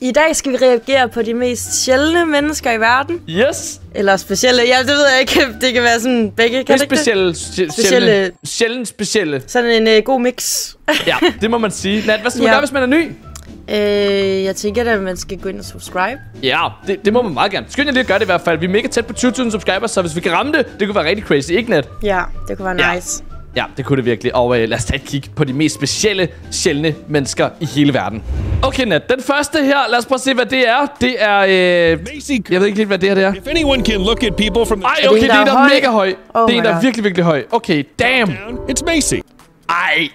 I dag skal vi reagere på de mest sjældne mennesker i verden. Yes! Eller specielle. Ja, det ved jeg ikke. Det kan være sådan begge. Kan det specielle. Sjældent specielle. Sådan en god mix. Ja, det må man sige. Nat, hvad skal man gøre, hvis man er ny? Jeg tænker at man skal gå ind og subscribe. Ja, det må man meget gerne. Skynd jer lige at gøre det i hvert fald. Vi er mega tæt på 20.000 subscribers, så hvis vi kan ramme det, det kunne være rigtig crazy, ikke Nat? Ja, det kunne være nice. Ja, det kunne det virkelig. Og lad os tage et kig på de mest specielle, sjældne mennesker i hele verden. Okay, Nat. Den første her, lad os prøve at se, hvad det er. Det er, jeg ved ikke lidt, hvad det her det er. If anyone can look at people from the... Ej, okay, det er en, der er mega høj. Det er en, der er virkelig, virkelig høj. Okay, damn. It's Macy. Ej.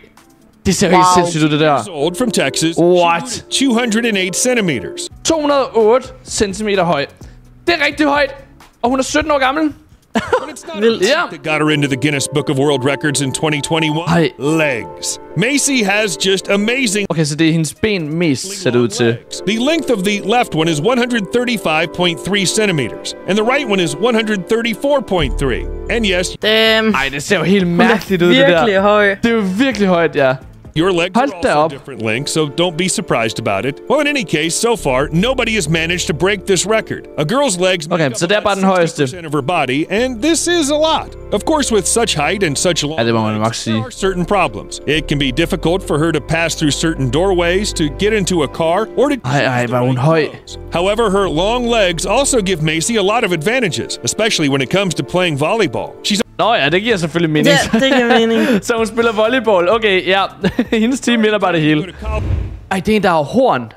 Det ser helt sindssygt ud, det der. Old from Texas. What? 208 centimeters. 208 centimeter høj. Det er rigtig højt. Og hun er 17 år gammel. Vildt. That got her into the Guinness Book of World Records in 2021. Legs. Macy has just amazing. Okay, så det er hendes ben mest ser det ud til. The length of the left one is 135.3 centimeters, and the right one is 134.3. And yes, ej, det ser jo helt mærkeligt ud, det der. Virkelig høj. Det er jo virkelig højt, ja. Your legs are also different lengths, so don't be surprised about it. Well, in any case, so far, nobody has managed to break this record. A girl's legs make så det er bare den højeste. 60% of her body, and this is a lot. Of course, with such height and such long det må man nok sige. there are certain problems. It can be difficult for her to pass through certain doorways, to get into a car, or to... Ej, var hun høj. However, her long legs also give Macy a lot of advantages, especially when it comes to playing volleyball. She's... Nå ja, det giver selvfølgelig mening. Ja, det giver mening. Så hun spiller volleyball. Okay, ja. Hendes team vinder bare det hele. Ej, det er en, der har horn.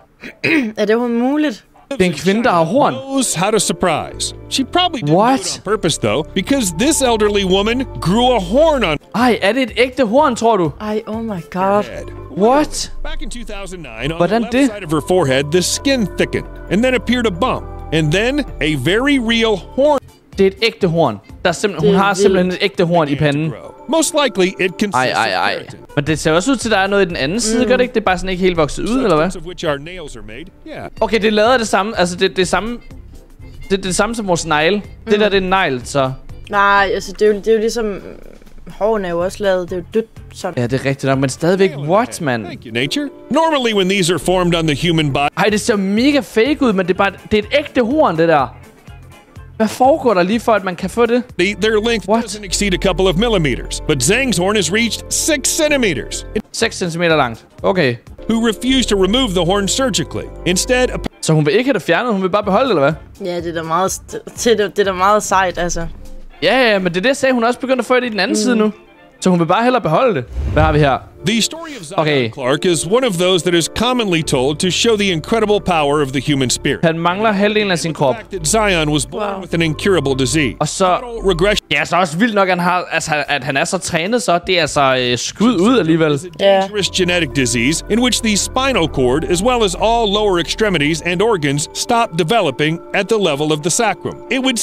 Er det muligt? Det er en kvinde, der har horn. Knows how to surprise. She probably didn't What? do it on purpose, though, because this elderly woman grew a horn on... Ej, er det et ægte horn, tror du? Ej, oh my god. What? Back in 2009, on Hvordan the left det? side of her forehead, the skin thickened, and then appeared a bump, and then a very real horn. Det er et ægte horn. Hun har simpelthen et ægte horn i panden. Most likely, it consists Ej. Men det ser også ud til, at der er noget i den anden side, gør det ikke? Det er bare sådan ikke helt vokset ud, eller hvad? Okay, det lader det samme. Altså, det er det samme som vores negle. Det der, det er en negl, så... Nej, altså, det er jo ligesom... Hårene er jo også lavet. Det er jo dødt sådan. Ja, det er rigtigt nok, men stadigvæk, what, man? Thank you, nature. Normally, when these are formed on the human body... Ej, det ser mega fake ud, men det er et ægte horn, det der. Hvad foregår der lige for, at man kan få det? Their length doesn't exceed a couple of millimeters, but Zhang's horn has reached 6 centimeters. 6 centimeter langt. Okay. Who refused to remove the horn surgically. Instead... Så hun vil ikke have det fjernet, hun vil bare beholde det, eller hvad? Ja, det er da meget sejt, altså. Ja, men det er det, jeg sagde. Hun er også begyndt at få det i den anden side nu. Så hun vil bare hellere beholde det. Hvad har vi her? The story of Zion Clark is one of those that is commonly told to show the incredible power of the human spirit. Han mangler halvdelen af sin krop. Zion was born with an incurable disease. Og så ja, så også vildt nok at han er så trænet, så det er altså skud ud alligevel. Dangerous genetic disease in which the spinal cord as well as all lower extremities and organs stop developing at the level of the sacrum. It would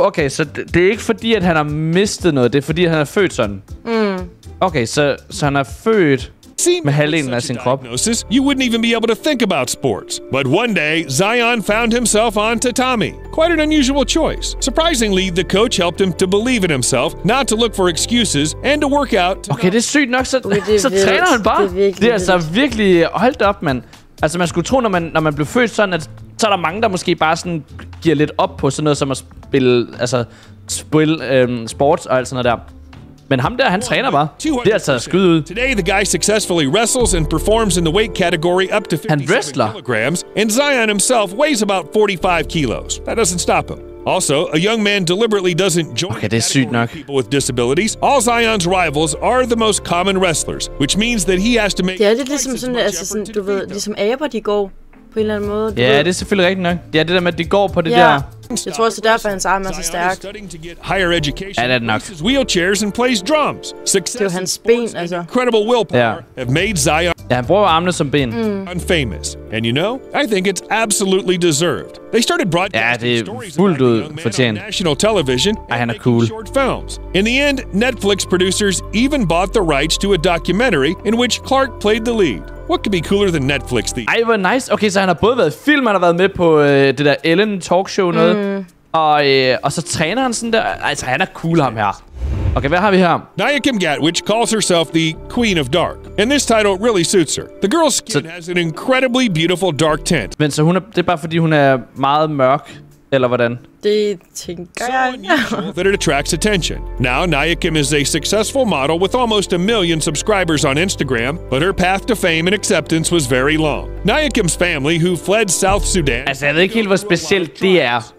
okay, så det er ikke fordi at han har mistet noget, det er fordi at han er født sådan. Okay, så han er født med halvdelen af sin krop. You wouldn't even be able to think about sports. But one day, Zion found himself on tatami. Quite an unusual choice. Surprisingly, the coach helped him to believe in himself, not to look for excuses, and to work out. Okay, det er sygt nok, så træner han bare. Det er altså virkelig holdt op, mand. Altså, man skulle tro, når man blev født sådan, at så er der mange, der måske bare sådan giver lidt op på sådan noget som at spille sports og alt sådan noget der. Men ham der, han træner bare. Det er altså skyde ud. Today, the guy successfully wrestles and performs in the weight category up to 57 kilograms, and Zion himself weighs about 45 kilos. That doesn't stop him. Also, a young man deliberately doesn't join people with disabilities. All Zion's rivals are the most common wrestlers, which means that he has to make... Det er lidt ligesom sådan, altså sådan, du ved, ligesom aber, de går på en eller anden måde. Ja, det er selvfølgelig rigtigt nok. Ja, det der med, at de går på det der... Jeg tror også, det er derfor, hans arm er så stærk. Higher education. Ja, det er nok. Wheelchairs and plays drums. Det er jo hans ben, altså. Incredible willpower have made Zion... Ja, han bruger armene som ben. Famous. And you know, I think it's absolutely deserved. They started broadcasting stories about the young man on national television and making short films. In the end, Netflix producers even bought the rights to a documentary in which Clark played the lead. What could be cooler than Netflix? Ej, hvor nice. Okay, så han har både været film, han har været med på det der Ellen talkshow noget. Og så træner han sådan der. Altså, han er cool, ham her. Okay, hvad har vi her? Nayakim Gatwich calls herself the Queen of Dark, and this title really suits her. The girl's skin has an incredibly beautiful dark tint. Men så det er bare fordi hun er meget mørk, eller hvordan? Det tænker jeg. So unusual that it attracts attention. Now, Nayakim is a successful model with almost 1 million subscribers on Instagram, but her path to fame and acceptance was very long. Nayakim's family, who fled South Sudan... Altså, jeg ved ikke helt, hvor specielt det er.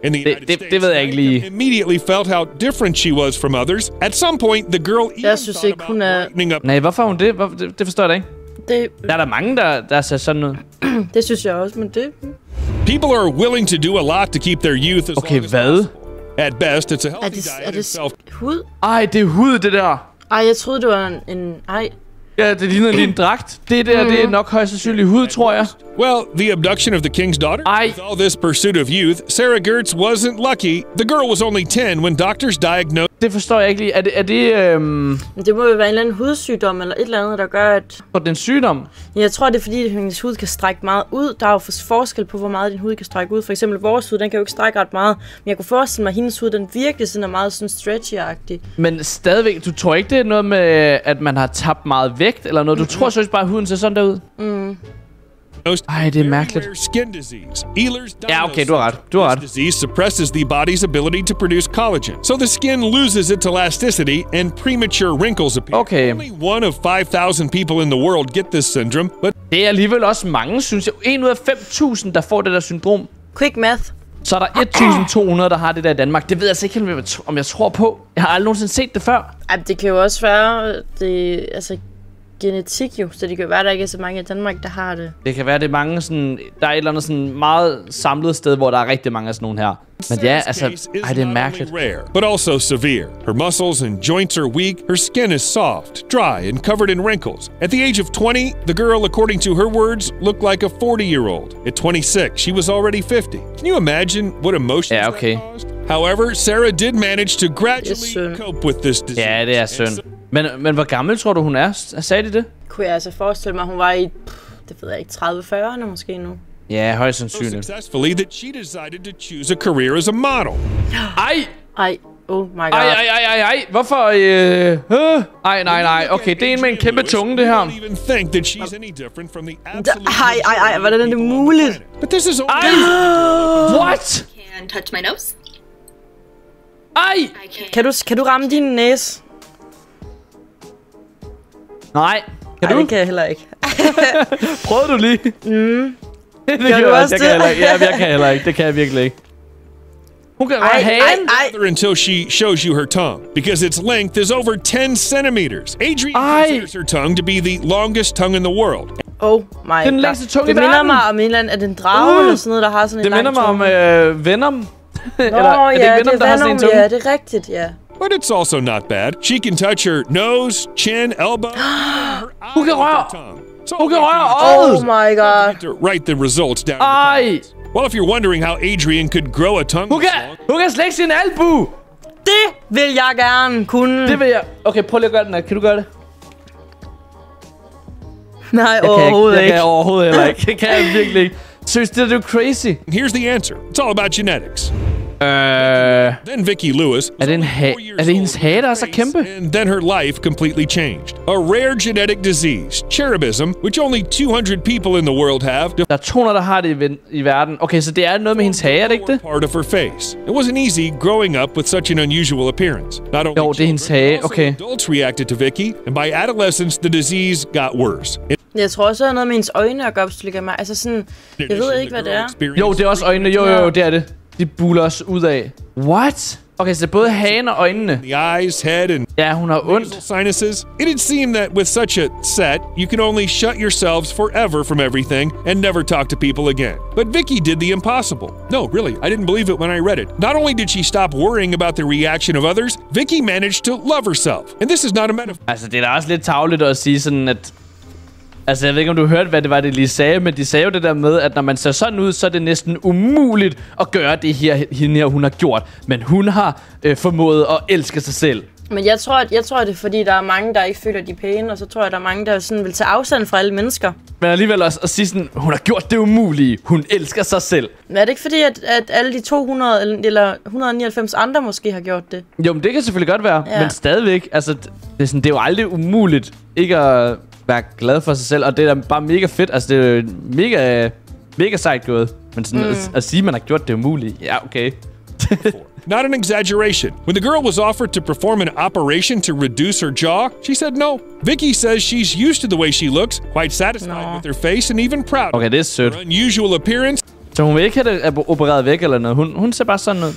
Det ved jeg ikke lige. ...immediately felt how different she was from others. At some point, the girl... Jeg synes ikke, hun er... Nej, hvorfor er hun det? Det forstår jeg da ikke. Der er der mange, der ser sådan ud. Det synes jeg også, men det... People are willing to do a lot to keep their youth as long as possible. At best, it's a healthy diet itself. Hud? Ej, det er hud, det der. Ej, jeg troede, det var en... Ej. Ja, det ligner lige en dragt. Det der, det er nok højst sandsynligt hud, tror jeg. Well, the abduction of the king's daughter? With all this pursuit of youth, Sarah Gertz wasn't lucky. The girl was only 10 when doctors diagnosed... Det forstår jeg ikke lige. Er det Det må jo være en eller anden hudsygdom eller et eller andet, der gør, at... Og den sygdom? Jeg tror, det er fordi, at hendes hud kan strække meget ud. Der er jo forskel på, hvor meget din hud kan strække ud. For eksempel vores hud, den kan jo ikke strække ret meget. Men jeg kunne forestille mig, at hendes hud, den virkelig sådan er meget sådan stretchy-agtig. Men stadigvæk, du tror ikke, det er noget med, at man har tabt meget vægt eller noget? Du tror så bare, at huden ser sådan der ud? Ej, det er mærkeligt. Ja, okay, du har ret. Du har ret. Disease suppresses the body's ability to produce collagen, so the skin loses its elasticity and premature wrinkles appear. Okay. Only 1 of 5,000 people in the world get this syndrome, but det er alligevel også mange, synes jeg. 1 ud af 5.000, der får det der syndrom. Quick math. Så er der 1.200, der har det der i Danmark. Det ved jeg altså ikke helt, om jeg tror på. Jeg har aldrig nogensinde set det før. Ej, det kan jo også være, det altså genetik jo, så det kan jo være, der ikke er så mange i Danmark, der har det. Det kan være, det er mange sådan... Der er et eller andet sådan meget samlet sted, hvor der er rigtig mange af sådan nogle her. Men ja, altså... Ej, det er mærkeligt. Rare, but also severe. Her muscles and joints are weak. Her skin is soft, dry, and covered in wrinkles. At the age of 20, the girl, according to her words, looked like a 40-year-old. At 26, she was already 50. Can you imagine what emotions that caused? However, Sarah did manage to gradually cope with this disease. Ja, det er synd. Men hvor gammel tror du, hun er? Sagde de det? Kunne jeg altså forestille mig, hun var i, det ved jeg ikke, 30-40'erne måske nu. Ja, højst sandsynligt. So successfully that she decided to choose a career as a model. Ej! Oh my god. Ej. Hvorfor? Nej. Okay, det er en med en kæmpe tunge, det her. Ej, Hvordan er det muligt? But this is What? Can touch my nose. Ej! Kan du ramme din næse? Nej. Kan du? Det kan jeg heller ikke. Prøvede du lige? Det gør du også det? Jeg kan heller ikke. Det kan jeg virkelig ikke. Hun kan røre hagen. Until she shows you her tongue, because its length is over 10 centimeters. Adrian considers her tongue to be the longest tongue in the world. Oh my den længste tunge i verden. Det minder mig om en eller anden, er det en drage eller sådan noget, der har sådan en lang tunge? Det minder mig om Venom. Eller er det ikke Venom, der har sådan en tunge? Ja, det er rigtigt, ja. But it's also not bad. She can touch her nose, chin, elbow, her Hun kan røre. Hun kan røre. Oh my god. to write the results down. Well, if you're wondering how Adrian could grow a tongue Hun kan slække sin albu. Det vil jeg gerne kunne. Det vil jeg. Okay, prøv lige at gøre den her. Kan du gøre det? Nej, overhovedet ikke. Det kan jeg overhovedet heller ikke. Det kan jeg virkelig ikke. Seriøst, det er jo crazy. Here's the answer. It's all about genetics. Then Vicky Lewis. Er det hendes hage, der er så kæmpe? And then her life completely changed. A rare genetic disease, cherubism, which only 200 people in the world have. Der er 200, der har det i verden. Okay, så det er noget med hendes hage, er det ikke det? Part of her face. It wasn't easy growing up with such an unusual appearance. Not only jo, det er hendes hage. Okay. Adults reacted to Vicky, and by adolescence, the disease got worse. Jeg tror også, det er noget med hendes øjne at gøre opstille mig. Altså sådan, jeg ved ikke, hvad det er. Jo, det er også øjnene. Jo, det er det. De buler os ud af. What? Okay, så det er både hagen og øjnene. The eyes, head, and ja, hun har ondt. Sinuses. It'd seem that with such a set, you can only shut yourselves forever from everything and never talk to people again. But Vicky did the impossible. No, really, I didn't believe it when I read it. Not only did she stop worrying about the reaction of others, Vicky managed to love herself. And this is not a metaphor. Altså, det er da også lidt tarveligt at sige sådan, at... Altså, jeg ved ikke, om du hørte, hvad det var, det lige sagde, men de sagde jo det der med, at når man ser sådan ud, så er det næsten umuligt at gøre det her, hende her, hun har gjort. Men hun har formået at elske sig selv. Men jeg tror, det er fordi, der er mange, der ikke føler, de er pæne, og så tror jeg, der er mange, der sådan vil tage afstand fra alle mennesker. Men alligevel også at sige sådan, hun har gjort det umulige. Hun elsker sig selv. Men er det ikke fordi, at alle de 200 eller 199 andre måske har gjort det? Jo, men det kan selvfølgelig godt være. Ja. Men stadigvæk, altså, det er jo aldrig umuligt ikke at være glad for sig selv. Og det er bare mega fedt. Altså, det er mega sejt gået. Men sådan at sige, at man har gjort det umuligt. Ja, okay. Not an exaggeration. When the girl was offered to perform an operation to reduce her jaw, she said no. Vicky says she's used to the way she looks, quite satisfied with her face and even proud of her unusual appearance. Så hun vil ikke have det opereret væk eller noget. Hun ser bare sådan ud.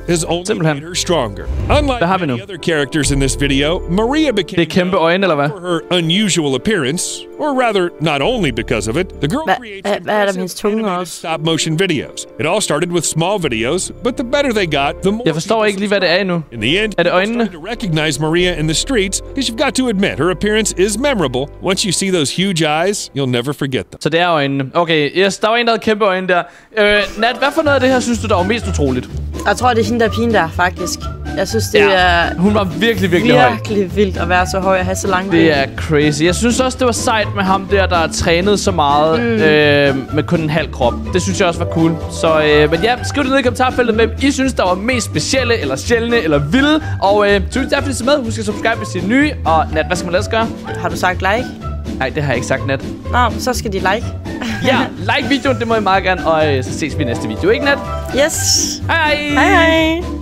Has only made her stronger. Unlike many other characters in this video, Maria became known for her unusual appearance, or rather, not only because of it. The girl creates animated stop-motion videos. It all started with small videos, but the better they got, the more. Jeg forstår ikke lige, hvad det er endnu. In the end, er øjnene? To recognize Maria in the streets, because you've got to admit her appearance is memorable. Once you see those huge eyes, you'll never forget them. Så det er øjnene. Okay, yes, der var en, der havde kæmpe øjne der. Nat, hvad for noget af det her synes du, der var mest utroligt? Jeg tror, det er hende, der er pigen der, faktisk. Jeg synes, det er... Hun var virkelig høj. Virkelig vildt at være så høj og have så langt. Det er crazy. Jeg synes også, det var sejt med ham der har trænet så meget med kun en halv krop. Det synes jeg også var cool. Så, men ja, skriv det ned i kommentarfeltet, hvem I synes, der var mest specielle, eller sjældne, eller vilde. Og tusind tak, fordi I så med. Husk at subscribe, hvis I er nye. Og Nat, hvad skal man ellers gøre? Har du sagt like? Nej, det har jeg ikke sagt, Nat. Nå, så skal de like. Ja, like videoen, det må I meget gerne. Og så ses vi i næste video, ikke Nat? Yes. Hej hej. Hej hej.